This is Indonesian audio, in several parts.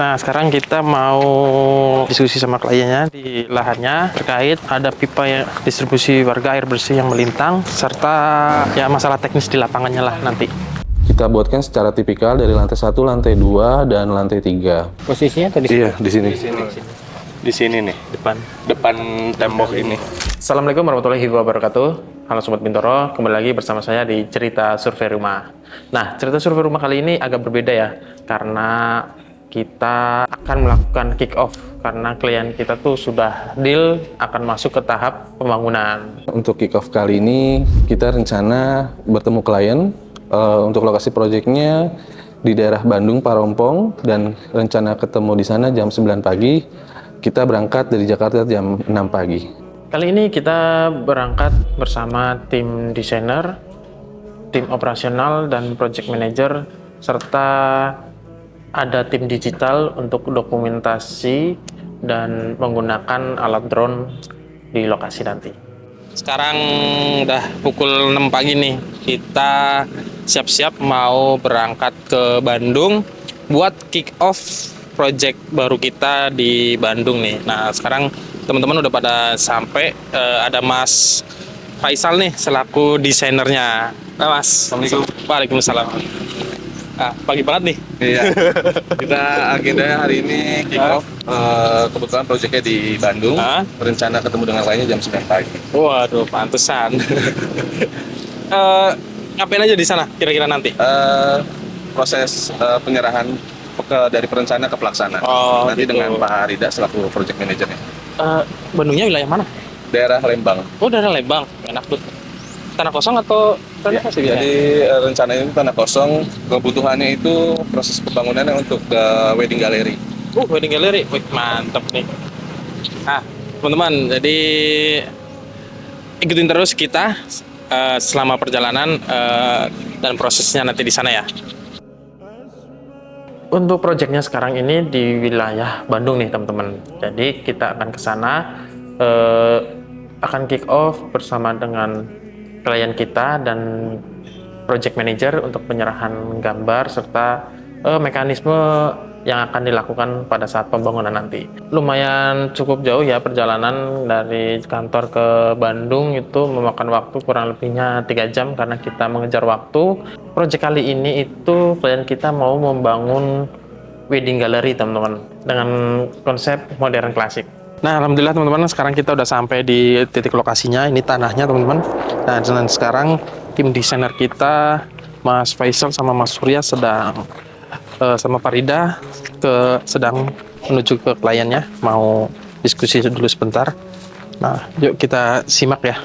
Nah, sekarang kita mau diskusi sama kliennya di lahannya terkait ada pipa yang distribusi warga air bersih yang melintang, serta ya masalah teknis di lapangannya lah nanti. Kita buatkan secara tipikal dari lantai 1, lantai 2, dan lantai 3. Posisinya tadi? Iya, di sini. Di sini nih, depan tembok ini. Assalamualaikum warahmatullahi wabarakatuh. Halo Sobat Bintoro, kembali lagi bersama saya di Cerita Survei Rumah. Nah, cerita survei rumah kali ini agak berbeda ya, karena kita akan melakukan kick off karena klien kita tuh sudah deal akan masuk ke tahap pembangunan. Untuk kick off kali ini, kita rencana bertemu klien untuk lokasi proyeknya di daerah Bandung, Parompong, dan rencana ketemu di sana jam 9 pagi. Kita berangkat dari Jakarta jam 6 pagi. Kali ini kita berangkat bersama tim desainer, tim operasional, dan project manager, serta ada tim digital untuk dokumentasi dan menggunakan alat drone di lokasi nanti. Sekarang udah pukul 6 pagi nih, kita siap-siap mau berangkat ke Bandung buat kick off project baru kita di Bandung nih. Nah, sekarang teman-teman udah pada sampai, ada Mas Faisal nih selaku desainernya. Nah, Mas. Assalamualaikum. Waalaikumsalam. Pagi banget nih. Iya. Kita agenda hari ini kick off. Kebetulan proyeknya di Bandung. Rencana ketemu dengan kliennya jam 9 pagi. Waduh, pantesan. Ngapain aja di sana kira-kira nanti? Proses penyerahan dari perencana ke pelaksana. Nanti gitu. dengan Pak Rida selaku project manajernya. Bandungnya wilayah mana? Daerah Lembang. Oh, daerah Lembang. Enak tuh. Tanah kosong atau tanah kosong? Jadi rencana ini tanah kosong. Kebutuhannya itu proses pembangunannya untuk wedding gallery. Wedding gallery. Wih, mantep nih. Teman-teman, jadi ikutin terus kita selama perjalanan dan prosesnya nanti di sana ya. Untuk proyeknya sekarang ini di wilayah Bandung nih teman-teman. Jadi kita akan ke sana, akan kick off bersama dengan klien kita dan project manager untuk penyerahan gambar serta mekanisme yang akan dilakukan pada saat pembangunan nanti. Lumayan cukup jauh ya perjalanan dari kantor ke Bandung, itu memakan waktu kurang lebihnya 3 jam karena kita mengejar waktu. Project kali ini itu klien kita mau membangun wedding gallery teman-teman dengan konsep modern klasik. Nah, alhamdulillah teman-teman, sekarang kita udah sampai di titik lokasinya. Ini tanahnya teman-teman. Nah, dan sekarang tim desainer kita Mas Faisal sama Mas Surya sedang sama Pak Rida sedang menuju ke kliennya, mau diskusi dulu sebentar. Nah, yuk kita simak ya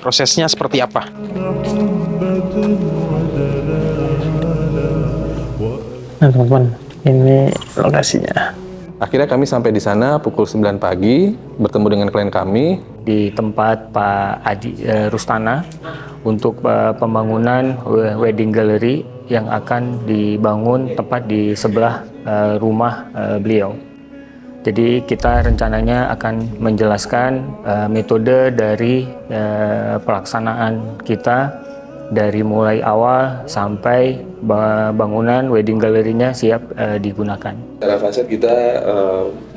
prosesnya seperti apa. Nah teman-teman, ini lokasinya. Akhirnya kami sampai di sana pukul 9 pagi, bertemu dengan klien kami. Di tempat Pak Adi Rustana untuk pembangunan wedding gallery yang akan dibangun tepat di sebelah rumah beliau. Jadi kita rencananya akan menjelaskan metode dari pelaksanaan kita dari mulai awal sampai bangunan wedding gallery-nya siap digunakan. Secara faset kita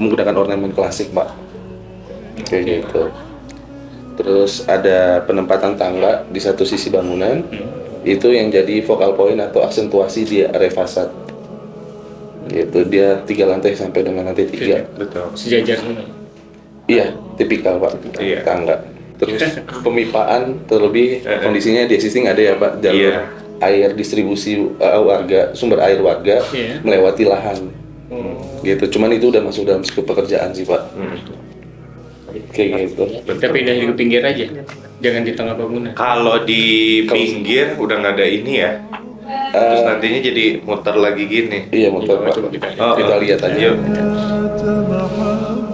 menggunakan ornamen klasik, Pak. Kayak gitu. Terus ada penempatan tangga di satu sisi bangunan. Itu yang jadi focal point atau aksentuasi di area fasad. Gitu, dia 3 lantai sampai dengan lantai 3. Betul. Sejajar. Iya, tipikal, Pak. Iya. Tangga. Terus pemipaan terlebih kondisinya di existing ada ya, Pak, jalur air distribusi warga, sumber air warga melewati lahan. Gitu. Cuman itu udah masuk dalam skop pekerjaan sih, Pak. Kayak gitu. Kita pindah di pinggir aja, jangan di tengah bangunan. Kalau di pinggir udah nggak ada ini ya, terus nantinya jadi muter lagi gini. Iya, muter, Pak. Kita lihat aja. Yuk.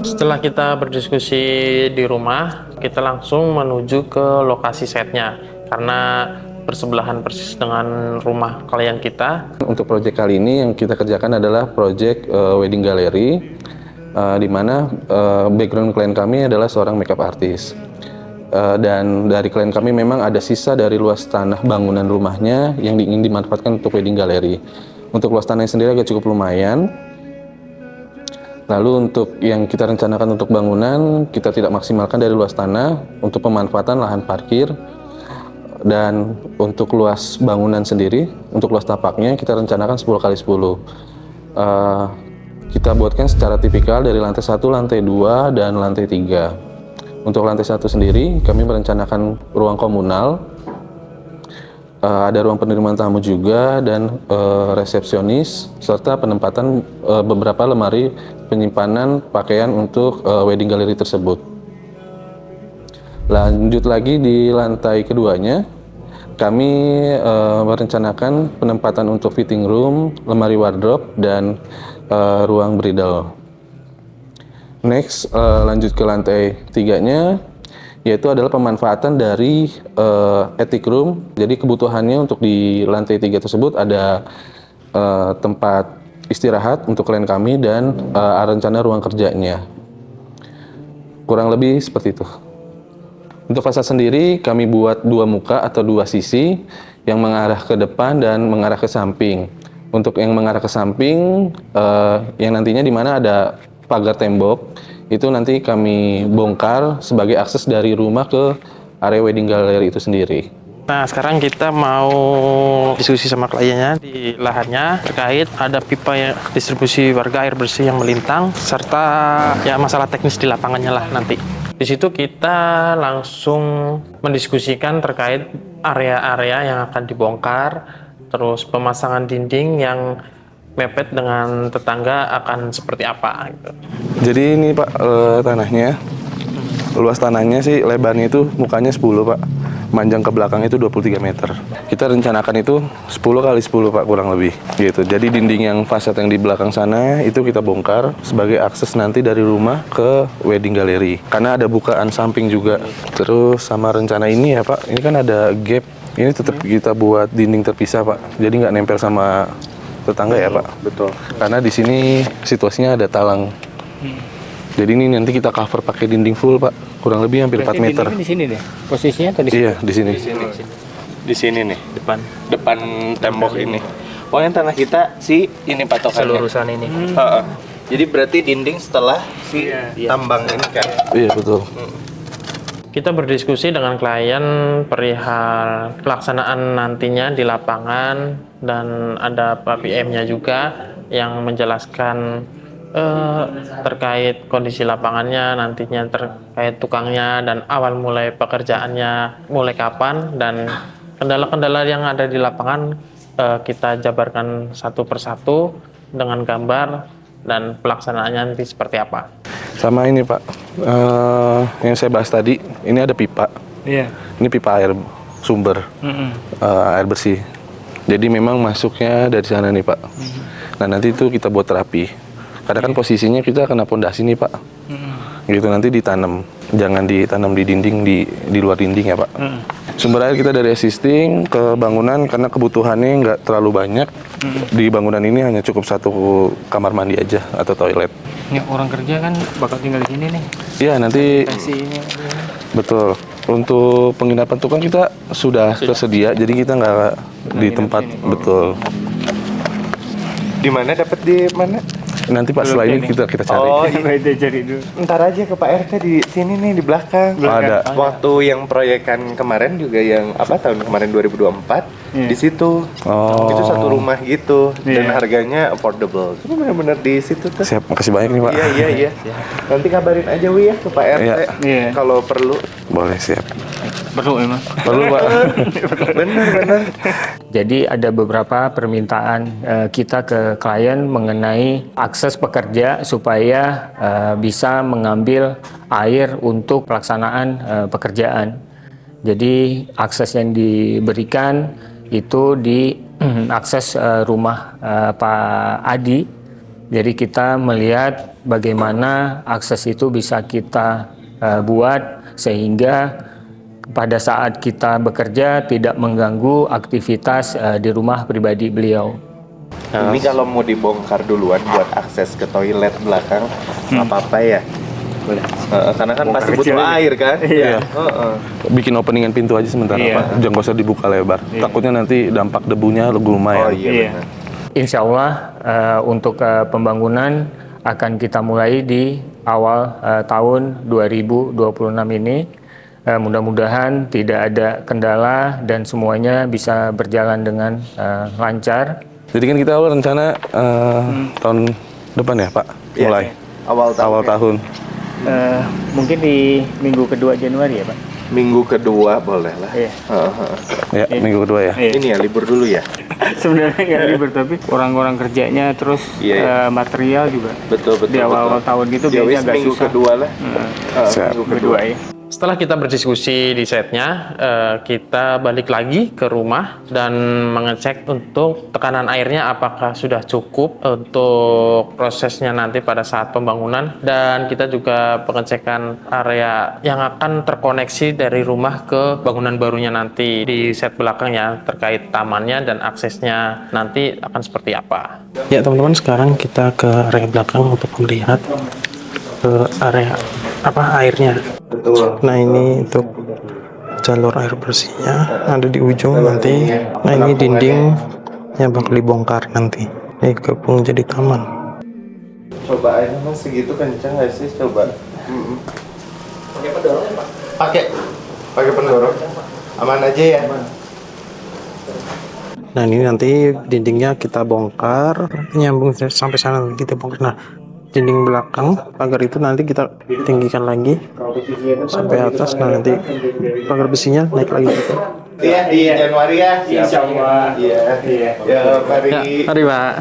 Setelah kita berdiskusi di rumah, kita langsung menuju ke lokasi setnya karena bersebelahan persis dengan rumah klien kita. Untuk proyek kali ini yang kita kerjakan adalah proyek wedding gallery, di mana background klien kami adalah seorang makeup artist. Dan dari klien kami memang ada sisa dari luas tanah bangunan rumahnya yang ingin dimanfaatkan untuk wedding gallery. Untuk luas tanahnya sendiri agak cukup lumayan. Lalu untuk yang kita rencanakan untuk bangunan, kita tidak maksimalkan dari luas tanah untuk pemanfaatan lahan parkir. Dan untuk luas bangunan sendiri, untuk luas tapaknya kita rencanakan 10 kali 10. Kita buatkan secara tipikal dari lantai 1, lantai 2, dan lantai 3. Untuk lantai 1 sendiri, kami merencanakan ruang komunal, ada ruang penerimaan tamu juga, dan resepsionis, serta penempatan beberapa lemari penyimpanan pakaian untuk wedding gallery tersebut. Lanjut lagi di lantai keduanya, kami merencanakan penempatan untuk fitting room, lemari wardrobe, dan ruang bridal. Next, lanjut ke lantai tiganya, yaitu adalah pemanfaatan dari attic room. Jadi kebutuhannya untuk di lantai 3 tersebut ada tempat istirahat untuk klien kami dan rencana ruang kerjanya. Kurang lebih seperti itu. Untuk fasad sendiri kami buat 2 muka atau 2 sisi yang mengarah ke depan dan mengarah ke samping. Untuk yang mengarah ke samping, yang nantinya di mana ada pagar tembok, itu nanti kami bongkar sebagai akses dari rumah ke area wedding gallery itu sendiri. Nah, sekarang kita mau diskusi sama kliennya di lahannya terkait ada pipa distribusi warga air bersih yang melintang, serta ya masalah teknis di lapangannya lah nanti. Di situ kita langsung mendiskusikan terkait area-area yang akan dibongkar, terus pemasangan dinding yang mepet dengan tetangga akan seperti apa gitu. Jadi ini Pak, tanahnya, luas tanahnya sih lebarnya itu mukanya 10 Pak, manjang ke belakang itu 23 meter. Kita rencanakan itu 10 kali 10 Pak, kurang lebih gitu. Jadi dinding yang fasad yang di belakang sana itu kita bongkar sebagai akses nanti dari rumah ke wedding gallery. Karena ada bukaan samping juga. Terus sama rencana ini ya Pak, ini kan ada gap. Ini tetap kita buat dinding terpisah Pak. Jadi nggak nempel sama tetangga ya Pak. Betul. Karena di sini situasinya ada talang. Jadi ini nanti kita cover pakai dinding full Pak. Kurang lebih hampir 4 meter. Di sini deh. Posisinya atau di sini? Iya, di sini. Di sini nih, depan tembok ini. Oh, yang tanah kita ini patokannya. Selurusan ini. Jadi berarti dinding setelah tambang ini kan. Iya, betul. Kita berdiskusi dengan klien perihal pelaksanaan nantinya di lapangan, dan ada Pak PM-nya juga yang menjelaskan terkait kondisi lapangannya, nantinya terkait tukangnya, dan awal mulai pekerjaannya mulai kapan, dan kendala-kendala yang ada di lapangan kita jabarkan satu persatu dengan gambar dan pelaksanaannya nanti seperti apa. Sama ini Pak, yang saya bahas tadi, ini ada pipa. Iya. Ini pipa air sumber, air bersih. Jadi memang masuknya dari sana nih Pak. Nah nanti itu kita buat terapi. Karena kan posisinya kita kena pondasi nih Pak. Gitu nanti ditanam, jangan ditanam di dinding, di luar dinding ya Pak. Sumber air kita dari existing ke bangunan karena kebutuhannya nggak terlalu banyak. Di bangunan ini hanya cukup 1 kamar mandi aja atau toilet. Ini orang kerja kan bakal tinggal di sini nih. Iya nanti Kasihnya. betul. Untuk penginapan tukang kita sudah tersedia, jadi kita nggak di tempat betul. Di mana dapat di mana? Nanti Pak setelah ini kita cari. Oh, iya. Cari dulu. Ntar aja ke Pak RT di sini nih di belakang. Ada. Waktu yang proyekan kemarin juga yang tahun kemarin 2024 di situ. Oh. Itu satu rumah gitu dan harganya affordable. Itu benar-benar di situ tuh. Siap, makasih banyak nih Pak. Iya. Nanti kabarin aja Wi ya ke Pak RT Iya. kalau perlu. Boleh, siap. Perlu emang. Perlu Pak. Benar. Jadi ada beberapa permintaan kita ke klien mengenai akses pekerja supaya bisa mengambil air untuk pelaksanaan pekerjaan. Jadi akses yang diberikan itu di akses rumah Pak Adi. Jadi kita melihat bagaimana akses itu bisa kita buat sehingga pada saat kita bekerja tidak mengganggu aktivitas di rumah pribadi beliau. Ini kalau mau dibongkar duluan buat akses ke toilet belakang nggak apa-apa ya. Boleh. Karena kan pasti butuh air kan. Iya. Bikin openingan pintu aja sementara Iya. Pak. Jangan gak usah dibuka lebar. Takutnya nanti dampak debunya lumayan. Oh iya. Benar. Insya Allah untuk pembangunan akan kita mulai di awal tahun 2026 ini. Mudah-mudahan tidak ada kendala dan semuanya bisa berjalan dengan lancar. Jadi kan kita awal rencana tahun depan ya Pak, Iya, mulai awal tahun. Mungkin di minggu kedua Januari ya Pak? Minggu kedua boleh lah. Iya. Ya, minggu kedua ya. Ini ya libur dulu ya. Sebenarnya nggak libur, tapi orang-orang kerjanya terus Iya. material juga Betul di awal tahun gitu Ya biasanya wis agak minggu susah. kedua lah. Siap. Minggu kedua. ya. Setelah kita berdiskusi di setnya, kita balik lagi ke rumah dan mengecek untuk tekanan airnya apakah sudah cukup untuk prosesnya nanti pada saat pembangunan, dan kita juga pengecekan area yang akan terkoneksi dari rumah ke bangunan barunya nanti di set belakang ya, terkait tamannya dan aksesnya nanti akan seperti apa. Ya teman-teman, sekarang kita ke area belakang untuk melihat ke area airnya. Betul. Nah ini untuk jalur air bersihnya ada di ujung nanti. Nah ini dindingnya bakal dibongkar nanti. Ini gabung jadi taman. Coba aja mas segitu kencang nggak sih? Coba. Pakai pendorong ya Pak? Pakai pendorong. Aman aja ya. Nah ini nanti dindingnya kita bongkar, nyambung sampai sana kita bongkar. Nah dinding belakang pagar itu nanti kita tinggikan lagi sampai atas. Nah nanti pagar besinya naik lagi gitu. Iya di Januari ya. Insyaallah. Iya. Ya mari. Ya, mari Pak.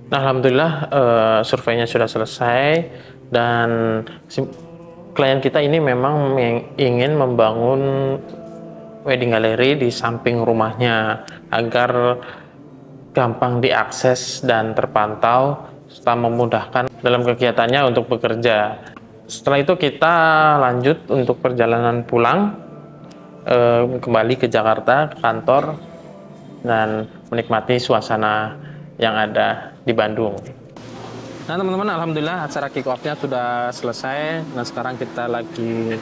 Nah, alhamdulillah surveinya sudah selesai dan klien kita ini memang ingin membangun wedding gallery di samping rumahnya agar gampang diakses dan terpantau serta memudahkan dalam kegiatannya untuk bekerja. Setelah itu kita lanjut untuk perjalanan pulang kembali ke Jakarta, ke kantor, dan menikmati suasana yang ada di Bandung. Nah teman-teman, alhamdulillah acara kick off-nya sudah selesai. Nah sekarang kita lagi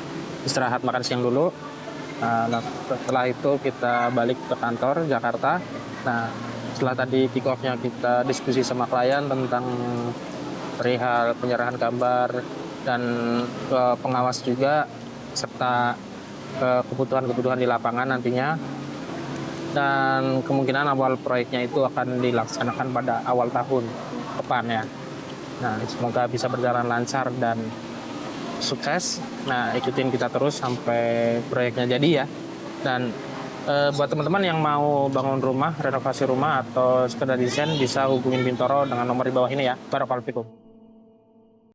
istirahat makan siang dulu. Nah setelah itu kita balik ke kantor Jakarta. Nah setelah tadi kick off-nya kita diskusi sama klien tentang perihal penyerahan gambar dan pengawas juga, serta kebutuhan-kebutuhan di lapangan nantinya, dan kemungkinan awal proyeknya itu akan dilaksanakan pada awal tahun depan ya. Nah semoga bisa berjalan lancar dan sukses. Nah ikutin kita terus sampai proyeknya jadi ya. Dan buat teman-teman yang mau bangun rumah, renovasi rumah atau sekedar desain, bisa hubungin Bintoro dengan nomor di bawah ini ya. Barakallahu fikum.